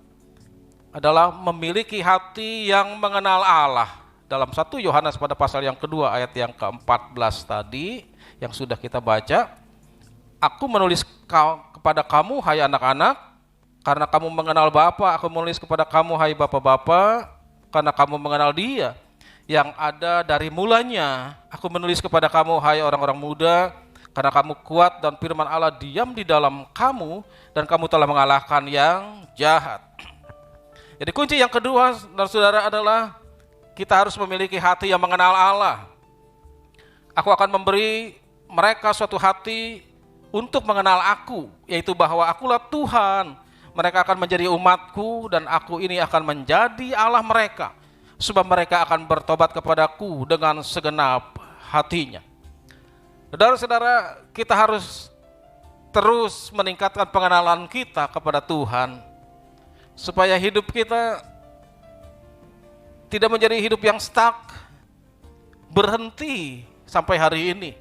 adalah memiliki hati yang mengenal Allah. Dalam 1 Yohanes pada pasal yang kedua ayat yang ke-14 tadi yang sudah kita baca, aku menulis kepada kamu hai anak-anak, karena kamu mengenal Bapa. Aku menulis kepada kamu hai bapak-bapak, karena kamu mengenal Dia yang ada dari mulanya. Aku menulis kepada kamu hai orang-orang muda, karena kamu kuat dan firman Allah diam di dalam kamu, dan kamu telah mengalahkan yang jahat. Jadi kunci yang kedua, saudara, adalah kita harus memiliki hati yang mengenal Allah. Aku akan memberi mereka suatu hati untuk mengenal aku, yaitu bahwa akulah Tuhan. Mereka akan menjadi umatku dan aku ini akan menjadi Allah mereka, sebab mereka akan bertobat kepadaku dengan segenap hatinya. Saudara-saudara, kita harus terus meningkatkan pengenalan kita kepada Tuhan, supaya hidup kita tidak menjadi hidup yang stuck, berhenti sampai hari ini.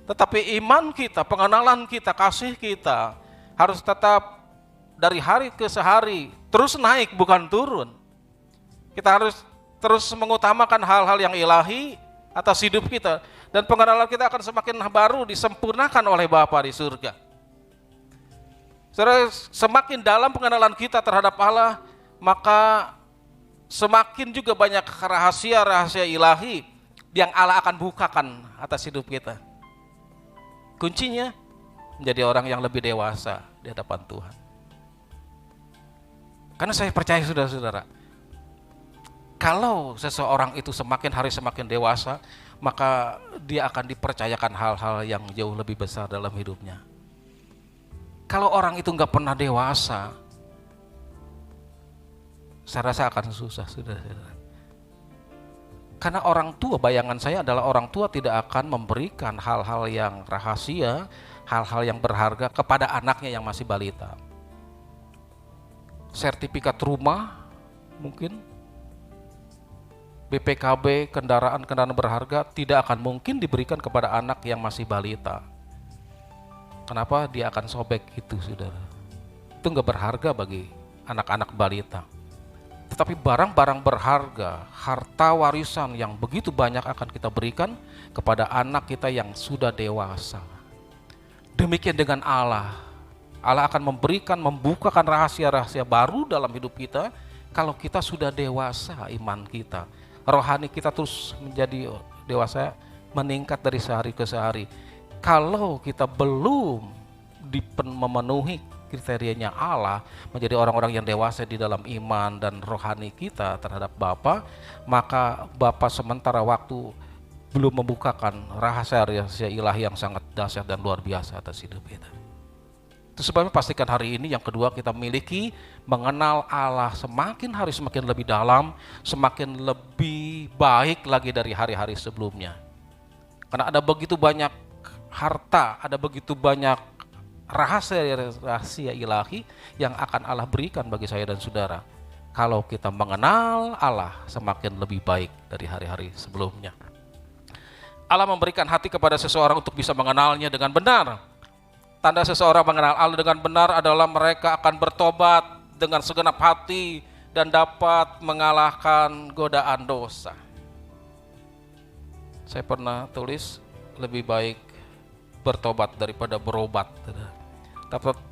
Tetapi iman kita, pengenalan kita, kasih kita harus tetap dari hari ke hari terus naik, bukan turun. Kita harus terus mengutamakan hal-hal yang ilahi atas hidup kita, dan pengenalan kita akan semakin baru disempurnakan oleh Bapa di surga. Saudara, semakin dalam pengenalan kita terhadap Allah, maka semakin juga banyak rahasia-rahasia ilahi yang Allah akan bukakan atas hidup kita. Kuncinya menjadi orang yang lebih dewasa di hadapan Tuhan. Karena saya percaya saudara-saudara, kalau seseorang itu semakin hari semakin dewasa, maka dia akan dipercayakan hal-hal yang jauh lebih besar dalam hidupnya. Kalau orang itu nggak pernah dewasa, saya rasa akan susah, saudara-saudara. Karena orang tua, bayangan saya adalah orang tua tidak akan memberikan hal-hal yang rahasia, hal-hal yang berharga kepada anaknya yang masih balita. Sertifikat rumah mungkin, BPKB, kendaraan berharga tidak akan mungkin diberikan kepada anak yang masih balita. Kenapa? Dia akan sobek itu, saudara. Itu nggak berharga bagi anak-anak balita. Tetapi barang-barang berharga, harta warisan yang begitu banyak akan kita berikan kepada anak kita yang sudah dewasa. Demikian dengan Allah. Allah akan membukakan rahasia-rahasia baru dalam hidup kita kalau kita sudah dewasa iman kita. Rohani kita terus menjadi dewasa meningkat dari sehari ke sehari. Kalau kita belum memenuhi kriterianya Allah, menjadi orang-orang yang dewasa di dalam iman dan rohani kita terhadap Bapa, maka Bapa sementara waktu belum membukakan rahasia ilahi yang sangat dahsyat dan luar biasa atas hidup kita. Itu sebabnya pastikan hari ini yang kedua kita miliki mengenal Allah semakin hari semakin lebih dalam, semakin lebih baik lagi dari hari-hari sebelumnya. Karena ada begitu banyak harta, ada begitu banyak rahasia ilahi yang akan Allah berikan bagi saya dan saudara. Kalau kita mengenal Allah semakin lebih baik dari hari-hari sebelumnya. Allah memberikan hati kepada seseorang untuk bisa mengenalnya dengan benar. Tanda seseorang mengenal Allah dengan benar adalah mereka akan bertobat dengan segenap hati dan dapat mengalahkan godaan dosa. Saya pernah tulis lebih baik bertobat daripada berobat.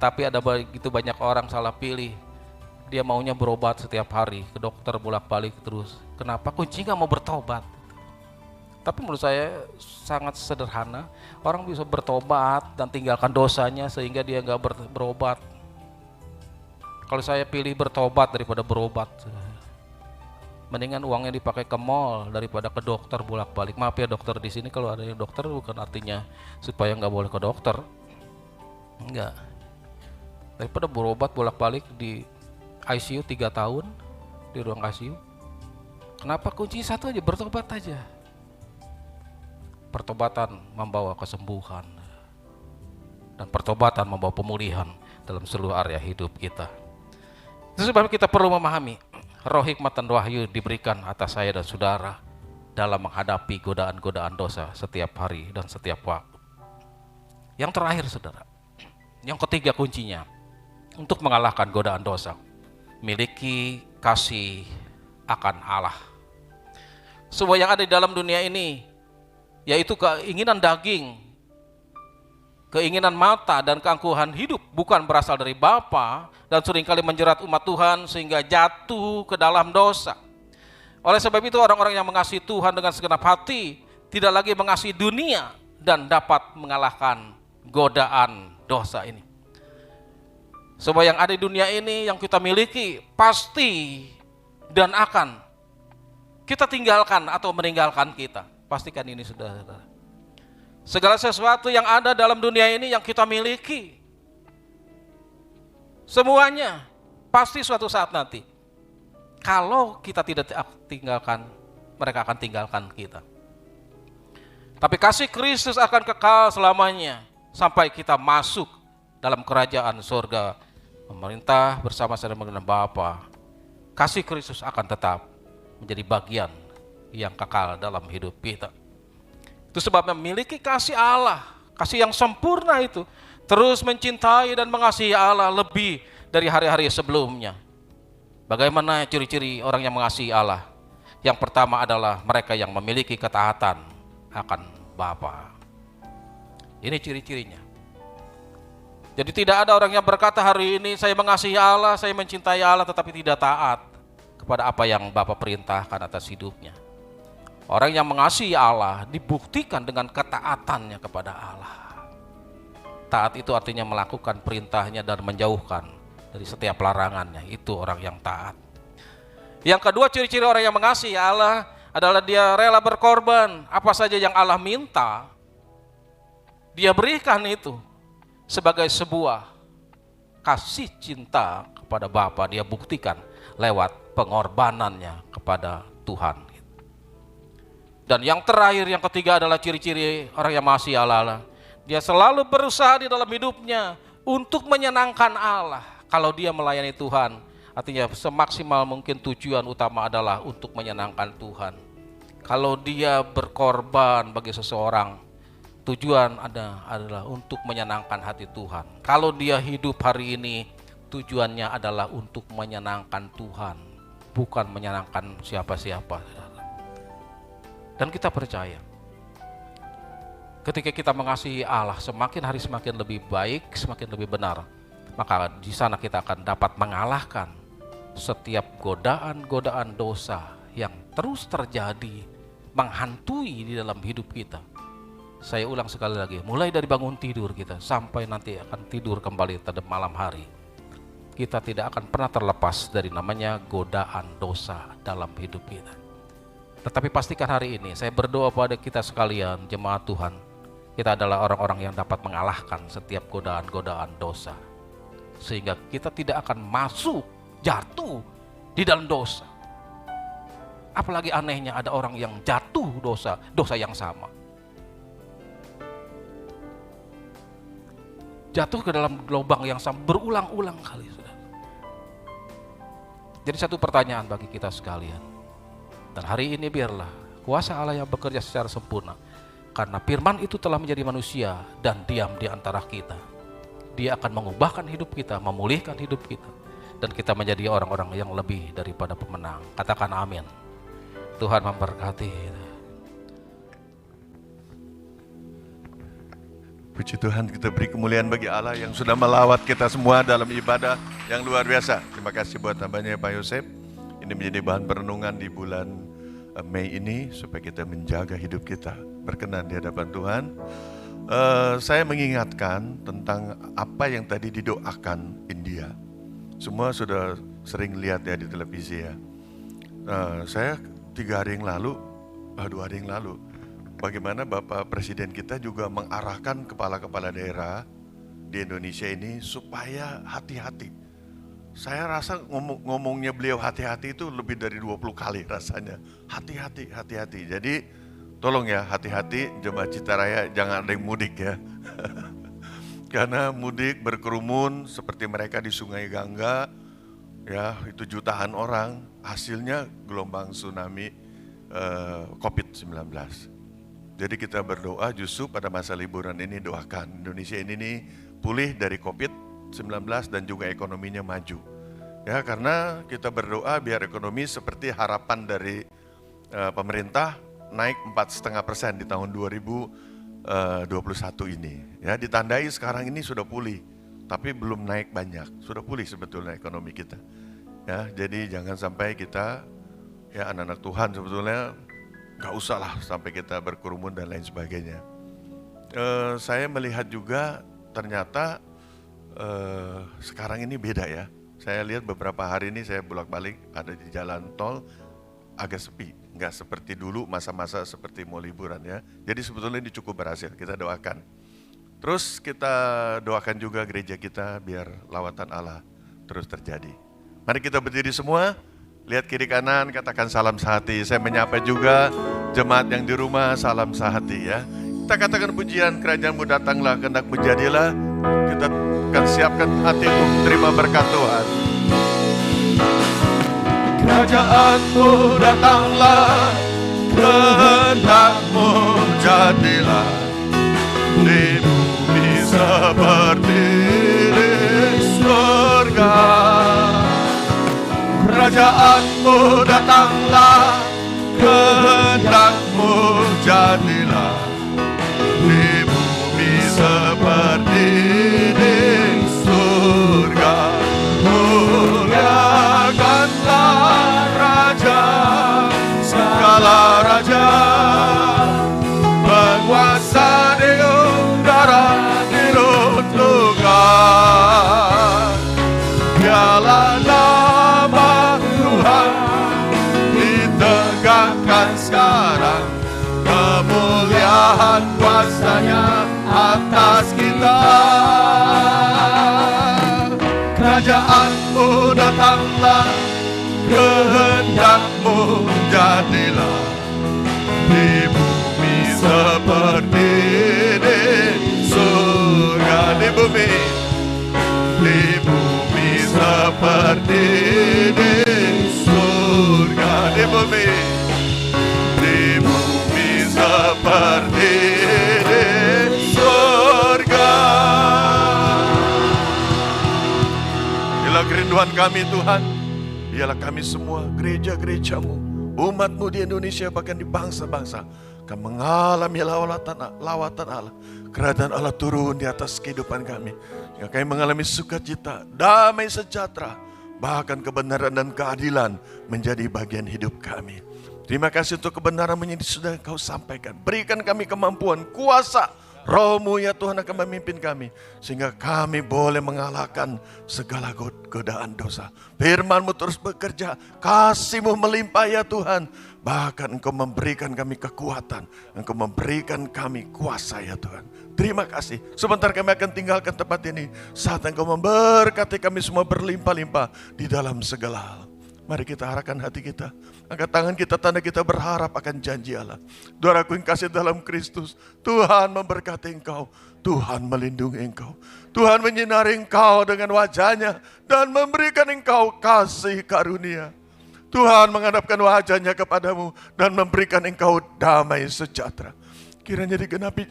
Tapi ada begitu banyak orang salah pilih. Dia maunya berobat setiap hari, ke dokter bolak-balik terus. Kenapa? Kunci nggak mau bertobat. Tapi menurut saya sangat sederhana. Orang bisa bertobat dan tinggalkan dosanya sehingga dia nggak berobat. Kalau saya pilih bertobat daripada berobat, mendingan uangnya dipakai ke mall daripada ke dokter bolak-balik. Maaf ya dokter di sini, kalau ada yang dokter bukan artinya supaya nggak boleh ke dokter. Enggak. Daripada berobat bolak-balik di ICU 3 tahun, di ruang ICU. Kenapa? Kunci satu aja, bertobat aja. Pertobatan membawa kesembuhan dan pertobatan membawa pemulihan dalam seluruh area hidup kita. Itu sebab kita perlu memahami roh hikmat dan wahyu diberikan atas saya dan saudara dalam menghadapi godaan-godaan dosa setiap hari dan setiap waktu. Yang terakhir saudara, yang ketiga kuncinya untuk mengalahkan godaan dosa, miliki kasih akan Allah. Semua yang ada di dalam dunia ini, yaitu keinginan daging, keinginan mata dan keangkuhan hidup bukan berasal dari Bapa dan seringkali menjerat umat Tuhan sehingga jatuh ke dalam dosa. Oleh sebab itu orang-orang yang mengasihi Tuhan dengan segenap hati tidak lagi mengasihi dunia dan dapat mengalahkan godaan dosa ini. Semua yang ada di dunia ini yang kita miliki pasti dan akan kita tinggalkan atau meninggalkan kita. Pastikan ini saudara. Segala sesuatu yang ada dalam dunia ini yang kita miliki, semuanya pasti suatu saat nanti, kalau kita tidak tinggalkan, mereka akan tinggalkan kita. Tapi kasih Kristus akan kekal selamanya sampai kita masuk dalam kerajaan surga, memerintah bersama-sama dengan Bapa. Kasih Kristus akan tetap menjadi bagian yang kekal dalam hidup kita. Itu sebabnya memiliki kasih Allah, kasih yang sempurna itu, terus mencintai dan mengasihi Allah lebih dari hari-hari sebelumnya. Bagaimana ciri-ciri orang yang mengasihi Allah? Yang pertama adalah mereka yang memiliki ketaatan akan Bapa. Ini ciri-cirinya. Jadi tidak ada orang yang berkata hari ini saya mengasihi Allah, saya mencintai Allah, tetapi tidak taat kepada apa yang Bapa perintahkan atas hidupnya. Orang yang mengasihi Allah dibuktikan dengan ketaatannya kepada Allah. Taat itu artinya melakukan perintahnya dan menjauhkan dari setiap larangannya. Itu orang yang taat. Yang kedua ciri-ciri orang yang mengasihi Allah adalah dia rela berkorban. Apa saja yang Allah minta, dia berikan itu sebagai sebuah kasih cinta kepada Bapa. Dia buktikan lewat pengorbanannya kepada Tuhan. Dan yang terakhir, yang ketiga adalah ciri-ciri orang yang mengasihi Allah. Dia selalu berusaha di dalam hidupnya untuk menyenangkan Allah. Kalau dia melayani Tuhan, artinya semaksimal mungkin tujuan utama adalah untuk menyenangkan Tuhan. Kalau dia berkorban bagi seseorang, tujuan adalah untuk menyenangkan hati Tuhan. Kalau dia hidup hari ini, tujuannya adalah untuk menyenangkan Tuhan, bukan menyenangkan siapa-siapa. Dan kita percaya, ketika kita mengasihi Allah, semakin hari semakin lebih baik, semakin lebih benar, maka di sana kita akan dapat mengalahkan setiap godaan-godaan dosa yang terus terjadi menghantui di dalam hidup kita. Saya ulang sekali lagi, mulai dari bangun tidur kita sampai nanti akan tidur kembali pada malam hari, kita tidak akan pernah terlepas dari namanya godaan dosa dalam hidup kita. Tetapi pastikan hari ini saya berdoa pada kita sekalian, jemaat Tuhan, kita adalah orang-orang yang dapat mengalahkan setiap godaan-godaan dosa, sehingga kita tidak akan jatuh di dalam dosa. Apalagi anehnya ada orang yang jatuh dosa yang sama. Jatuh ke dalam lubang yang sama berulang-ulang kali, saudara. Jadi satu pertanyaan bagi kita sekalian. Dan hari ini biarlah kuasa Allah yang bekerja secara sempurna. Karena firman itu telah menjadi manusia dan diam di antara kita. Dia akan mengubahkan hidup kita, memulihkan hidup kita. Dan kita menjadi orang-orang yang lebih daripada pemenang. Katakan amin. Tuhan memberkati. Puji Tuhan, kita beri kemuliaan bagi Allah yang sudah melawat kita semua dalam ibadah yang luar biasa. Terima kasih buat tambahnya Pak Yosef. Ini menjadi bahan perenungan di bulan Mei ini supaya kita menjaga hidup kita berkenan di hadapan Tuhan. Saya mengingatkan tentang apa yang tadi didoakan India. Semua sudah sering lihat ya di televisi ya. Saya 2 hari yang lalu, bagaimana Bapak Presiden kita juga mengarahkan kepala-kepala daerah di Indonesia ini supaya hati-hati. Saya rasa ngomongnya beliau hati-hati itu lebih dari 20 kali rasanya. Hati-hati, hati-hati. Jadi tolong ya, hati-hati jemaat Citaraya, jangan ada yang mudik ya. Karena mudik berkerumun seperti mereka di Sungai Gangga, ya itu jutaan orang, hasilnya gelombang tsunami COVID-19. Jadi kita berdoa justru pada masa liburan ini, doakan Indonesia ini nih pulih dari COVID-19 dan juga ekonominya maju. Ya, karena kita berdoa biar ekonomi seperti harapan dari pemerintah naik 4,5% di tahun 2021 ini. Ya, ditandai sekarang ini sudah pulih, tapi belum naik banyak. Sudah pulih sebetulnya ekonomi kita. Ya, jadi jangan sampai kita, ya anak-anak Tuhan sebetulnya gak usah lah sampai kita berkerumun dan lain sebagainya. Saya melihat juga ternyata sekarang ini beda ya. Saya lihat beberapa hari ini saya bolak-balik ada di jalan tol agak sepi. Gak seperti dulu masa-masa seperti mau liburan ya. Jadi sebetulnya ini cukup berhasil, kita doakan. Terus kita doakan juga gereja kita biar lawatan Allah terus terjadi. Mari kita berdiri semua. Lihat kiri kanan, katakan salam sehati. Saya menyapa juga jemaat yang di rumah, salam sehati ya. Kita katakan pujian, kerajaanmu datanglah, kehendakmu jadilah. Kita akan siapkan hati untuk terima berkat Tuhan. Kerajaanmu datanglah, kehendakmu jadilah. Di bumi seperti di surga. Kerajaanmu datanglah, kehendakmu jadilah. Di bumi seperti di surga. Muliakanlah Raja, segala raja, penguasa di udara diruntuhkan. Biarlah nama Tuhan ditegakkan sekarang, kemuliaan kuasa-Nya atas kita. Kerajaanmu datanglah, kehendakmu jadilah. Di bumi seperti di surga. Di bumi seperti di surga. Di bumi seperti di surga. Inilah kerinduan kami Tuhan. Biarlah kami semua, gereja-gerejamu, umatmu di Indonesia bahkan di bangsa-bangsa akan mengalami lawatan Allah. Kerajaan Allah turun di atas kehidupan kami. Yang kami mengalami sukacita, damai sejahtera, bahkan kebenaran dan keadilan menjadi bagian hidup kami. Terima kasih untuk kebenaran yang sudah Engkau sampaikan. Berikan kami kemampuan, kuasa, Roh-Mu ya Tuhan akan memimpin kami. Sehingga kami boleh mengalahkan segala godaan dosa. Firman-Mu terus bekerja, kasih-Mu melimpah ya Tuhan. Bahkan Engkau memberikan kami kekuatan, Engkau memberikan kami kuasa ya Tuhan. Terima kasih. Sebentar kami akan tinggalkan tempat ini. Saat Engkau memberkati kami semua berlimpah-limpah di dalam segala hal. Mari kita arahkan hati kita. Angkat tangan kita, tanda kita berharap akan janji Allah. Saudaraku yang kasih dalam Kristus, Tuhan memberkati engkau. Tuhan melindungi engkau. Tuhan menyinari engkau dengan wajahnya dan memberikan engkau kasih karunia. Tuhan menghadapkan wajahnya kepadamu dan memberikan engkau damai sejahtera. Kiranya digenapi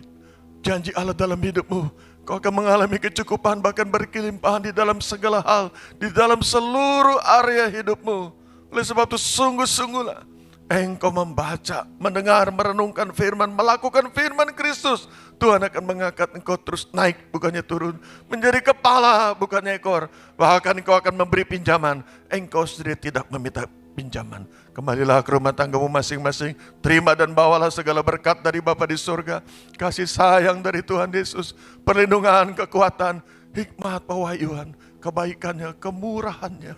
janji Allah dalam hidupmu. Kau akan mengalami kecukupan, bahkan berkelimpahan di dalam segala hal, di dalam seluruh area hidupmu. Oleh sebab itu sungguh-sungguhlah engkau membaca, mendengar, merenungkan firman, melakukan firman Kristus. Tuhan akan mengangkat engkau terus naik, bukannya turun. Menjadi kepala, bukannya ekor. Bahkan engkau akan memberi pinjaman. Engkau sendiri tidak meminta pinjaman. Kembalilah ke rumah tanggamu masing-masing. Terima dan bawalah segala berkat dari Bapa di surga. Kasih sayang dari Tuhan Yesus. Perlindungan, kekuatan, hikmat, pewahyuan, kebaikannya, kemurahannya.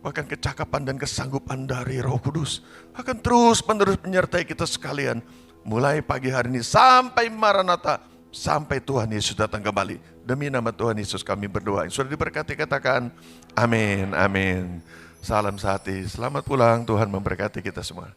Bahkan kecakapan dan kesanggupan dari Roh Kudus. Akan terus-menerus menyertai kita sekalian. Mulai pagi hari ini sampai Maranatha. Sampai Tuhan Yesus datang kembali. Demi nama Tuhan Yesus kami berdoa. Yang sudah diberkati katakan amin, amin. Salam sehati, selamat pulang, Tuhan memberkati kita semua.